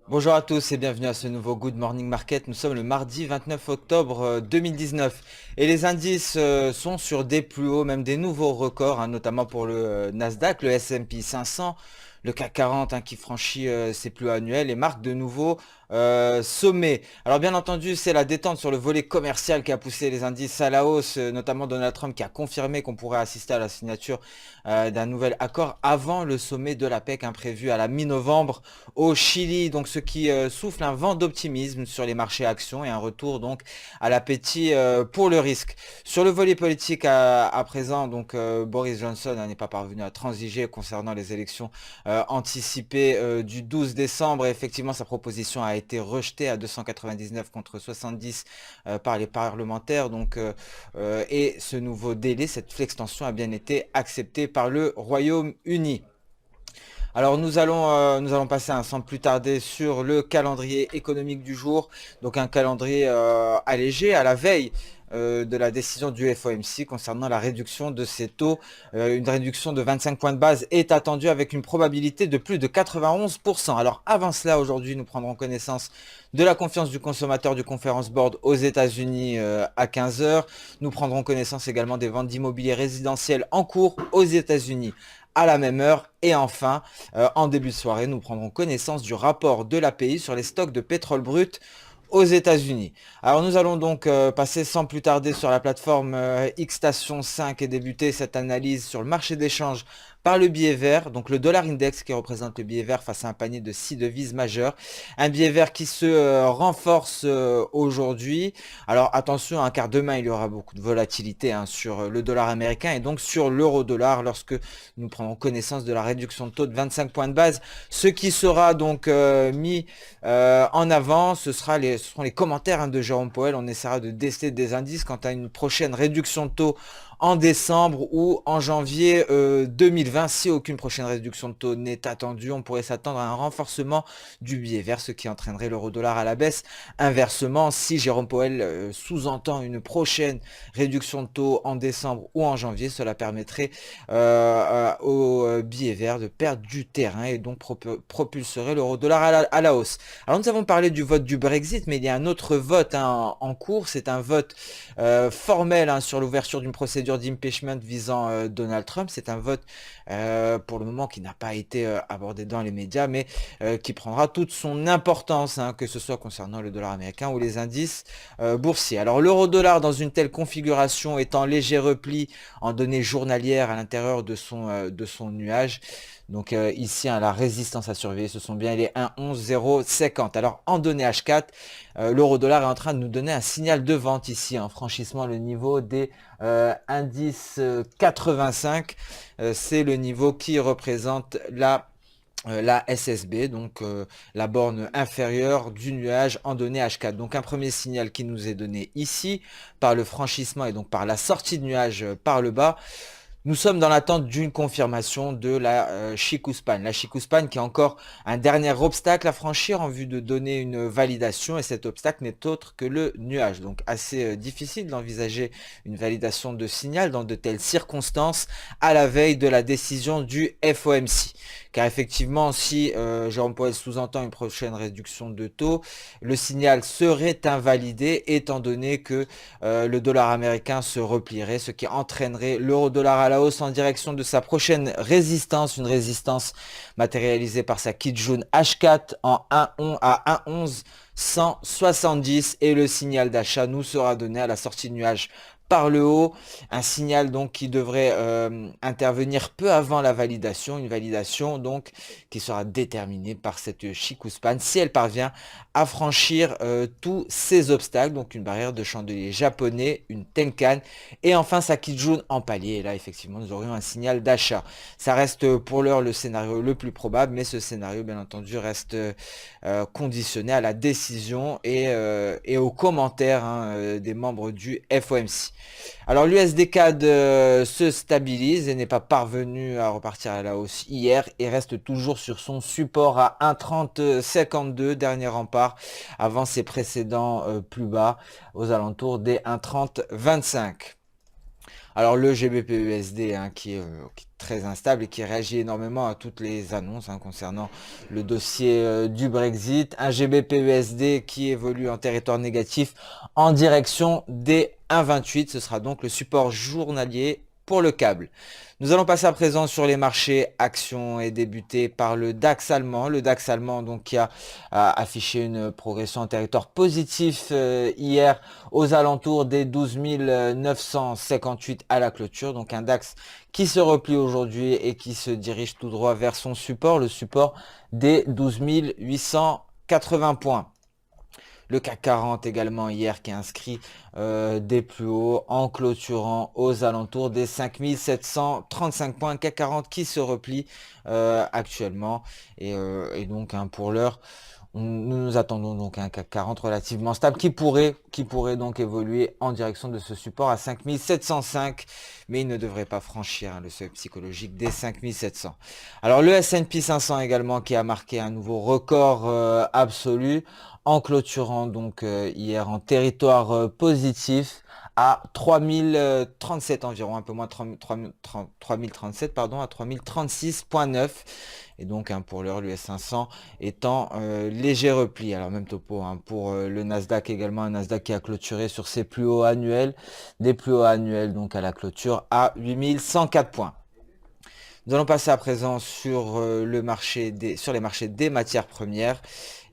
Bonjour à tous et bienvenue à ce nouveau Good Morning Market. Nous sommes le mardi 29 octobre 2019 et les indices sont sur des plus hauts, même des nouveaux records, hein, notamment pour le Nasdaq, le S&P 500, le CAC 40 qui franchit ses plus hauts annuels et marque de nouveaux sommets. Alors bien entendu, c'est la détente sur le volet commercial qui a poussé les indices à la hausse, notamment Donald Trump qui a confirmé qu'on pourrait assister à la signature d'un nouvel accord avant le sommet de la PEC prévu à la mi-novembre au Chili, donc ce qui souffle un vent d'optimisme sur les marchés actions et un retour donc à l'appétit pour le risque. Sur le volet politique à présent, donc Boris Johnson n'est pas parvenu à transiger concernant les élections anticipées du 12 décembre et effectivement sa proposition a été rejetée à 299 contre 70 par les parlementaires et ce nouveau délai, cette flextension a bien été acceptée par le Royaume-Uni. Alors nous allons passer sans plus tarder sur le calendrier économique du jour, donc un calendrier allégé à la veille de la décision du FOMC concernant la réduction de ces taux. Une réduction de 25 points de base est attendue avec une probabilité de plus de 91%. Alors avant cela, aujourd'hui, nous prendrons connaissance de la confiance du consommateur du Conference Board aux États-Unis à 15 heures. Nous prendrons connaissance également des ventes d'immobilier résidentiel en cours aux États-Unis à la même heure. Et enfin, en début de soirée, nous prendrons connaissance du rapport de l'API sur les stocks de pétrole brut aux États-Unis. Alors nous allons donc passer sans plus tarder sur la plateforme Xstation 5 et débuter cette analyse sur le marché d'échange par le billet vert, donc le dollar index qui représente le billet vert face à un panier de 6 devises majeures. Un billet vert qui se renforce aujourd'hui. Alors attention, car demain il y aura beaucoup de volatilité sur le dollar américain et donc sur l'euro dollar lorsque nous prendrons connaissance de la réduction de taux de 25 points de base. Ce qui sera donc mis en avant, ce seront les commentaires de Jérôme Powell. On essaiera de déceler des indices quant à une prochaine réduction de taux en décembre ou en janvier 2020. Si aucune prochaine réduction de taux n'est attendue, on pourrait s'attendre à un renforcement du billet vert, ce qui entraînerait l'euro-dollar à la baisse. Inversement, si Jérôme Powell sous-entend une prochaine réduction de taux en décembre ou en janvier, cela permettrait au billet vert de perdre du terrain et donc propulserait l'euro-dollar à la hausse. Alors nous avons parlé du vote du Brexit, mais il y a un autre vote en cours. C'est un vote formel sur l'ouverture d'une procédure d'impeachment visant Donald Trump. C'est un vote pour le moment qui n'a pas été abordé dans les médias, mais qui prendra toute son importance, que ce soit concernant le dollar américain ou les indices boursiers. Alors l'euro-dollar dans une telle configuration est en léger repli en données journalières à l'intérieur de son nuage. Donc ici, la résistance à surveiller, ce sont bien les 1,11,050. Alors en données H4, l'euro-dollar est en train de nous donner un signal de vente ici, franchissement le niveau des indices 85. C'est le niveau qui représente la SSB, donc la borne inférieure du nuage en données H4. Donc un premier signal qui nous est donné ici par le franchissement et donc par la sortie de nuage par le bas. Nous sommes dans l'attente d'une confirmation de la Chikuspan. La Chikuspan qui est encore un dernier obstacle à franchir en vue de donner une validation et cet obstacle n'est autre que le nuage. Donc assez difficile d'envisager une validation de signal dans de telles circonstances à la veille de la décision du FOMC. Car effectivement, si Jérôme Powell sous-entend une prochaine réduction de taux, le signal serait invalidé étant donné que le dollar américain se replierait, ce qui entraînerait l'euro-dollar à la hausse en direction de sa prochaine résistance, une résistance matérialisée par sa Kijun H4 à 1,11 170 et le signal d'achat nous sera donné à la sortie de nuage par le haut, un signal donc qui devrait intervenir peu avant la validation, une validation donc qui sera déterminée par cette Chikuspan si elle parvient à franchir tous ces obstacles, donc une barrière de chandelier japonais, une Tenkan et enfin sa Kijun en palier. Et là effectivement nous aurions un signal d'achat. Ça reste pour l'heure le scénario le plus probable, mais ce scénario bien entendu reste conditionné à la décision et aux commentaires des membres du FOMC. Alors l'USD-CAD se stabilise et n'est pas parvenu à repartir à la hausse hier et reste toujours sur son support à 1,3052, dernier rempart avant ses précédents plus bas aux alentours des 1,3025. Alors le GBP-USD qui est très instable et qui réagit énormément à toutes les annonces concernant le dossier du Brexit. Un GBP-USD qui évolue en territoire négatif en direction des 1,28. Ce sera donc le support journalier pour le câble. Nous allons passer à présent sur les marchés actions et débuter par le DAX allemand. Le DAX allemand donc qui a affiché une progression en territoire positif hier aux alentours des 12 958 à la clôture. Donc un DAX qui se replie aujourd'hui et qui se dirige tout droit vers son support, le support des 12 880 points. Le CAC 40 également hier qui a inscrit des plus hauts en clôturant aux alentours des 5735 points. CAC 40 qui se replie actuellement et donc pour l'heure nous attendons donc un CAC 40 relativement stable qui pourrait donc évoluer en direction de ce support à 5705, mais il ne devrait pas franchir le seuil psychologique des 5700. Alors le S&P 500 également qui a marqué un nouveau record absolu en clôturant donc hier en territoire positif à 3037 environ, un peu moins de 3037 pardon, à 3036,9 et donc pour l'heure l'US 500 étant léger repli. Alors même topo pour le Nasdaq également, un Nasdaq qui a clôturé sur ses plus hauts annuels, des plus hauts annuels donc à la clôture à 8104 points. Nous allons passer à présent sur les marchés des matières premières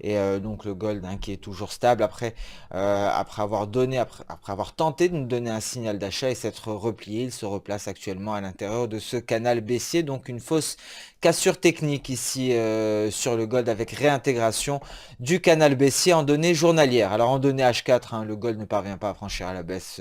et donc le gold qui est toujours stable après avoir tenté de nous donner un signal d'achat et s'être replié. Il se replace actuellement à l'intérieur de ce canal baissier, donc une fausse cassure technique ici sur le gold avec réintégration du canal baissier en données journalières. Alors en données H4, le gold ne parvient pas à franchir à la baisse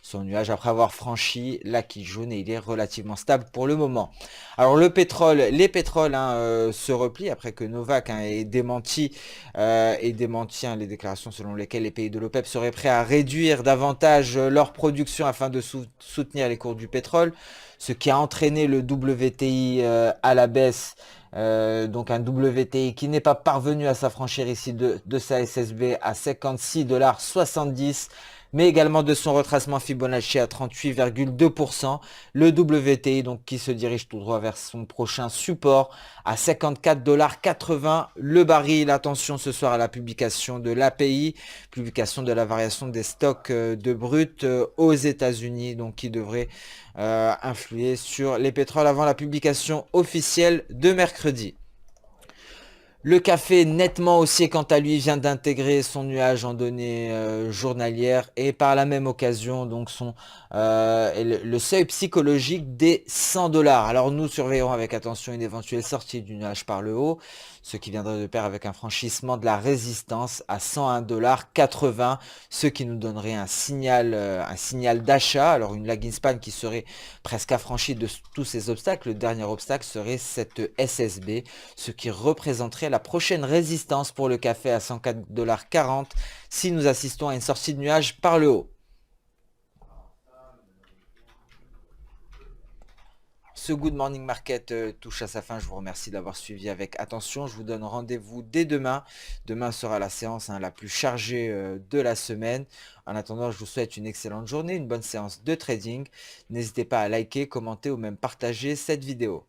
son nuage après avoir franchi la quille jaune et il est relativement stable pour le moment. Alors les pétroles se replient après que Novak ait démenti les déclarations selon lesquelles les pays de l'OPEP seraient prêts à réduire davantage leur production afin de soutenir les cours du pétrole, ce qui a entraîné le WTI à la baisse. Donc un WTI qui n'est pas parvenu à s'affranchir ici de sa SSB à 56,70 $, mais également de son retracement Fibonacci à 38,2%. Le WTI donc qui se dirige tout droit vers son prochain support à 54,80 $ le baril. Attention ce soir à la publication de l'API, publication de la variation des stocks de brut aux États-Unis, donc qui devrait influer sur les pétroles avant la publication officielle de mercredi. Le café nettement haussier quant à lui vient d'intégrer son nuage en données journalières et par la même occasion donc le seuil psychologique des 100 $. Alors nous surveillerons avec attention une éventuelle sortie du nuage par le haut, ce qui viendrait de pair avec un franchissement de la résistance à 101,80 $, ce qui nous donnerait un signal d'achat. Alors une lagging span qui serait presque affranchie de tous ces obstacles. Le dernier obstacle serait cette SSB, ce qui représenterait la prochaine résistance pour le café à 104,40 $ si nous assistons à une sortie de nuage par le haut. Ce Good Morning Market touche à sa fin. Je vous remercie d'avoir suivi avec attention. Je vous donne rendez-vous dès demain. Demain sera la séance la plus chargée de la semaine. En attendant, je vous souhaite une excellente journée, une bonne séance de trading. N'hésitez pas à liker, commenter ou même partager cette vidéo.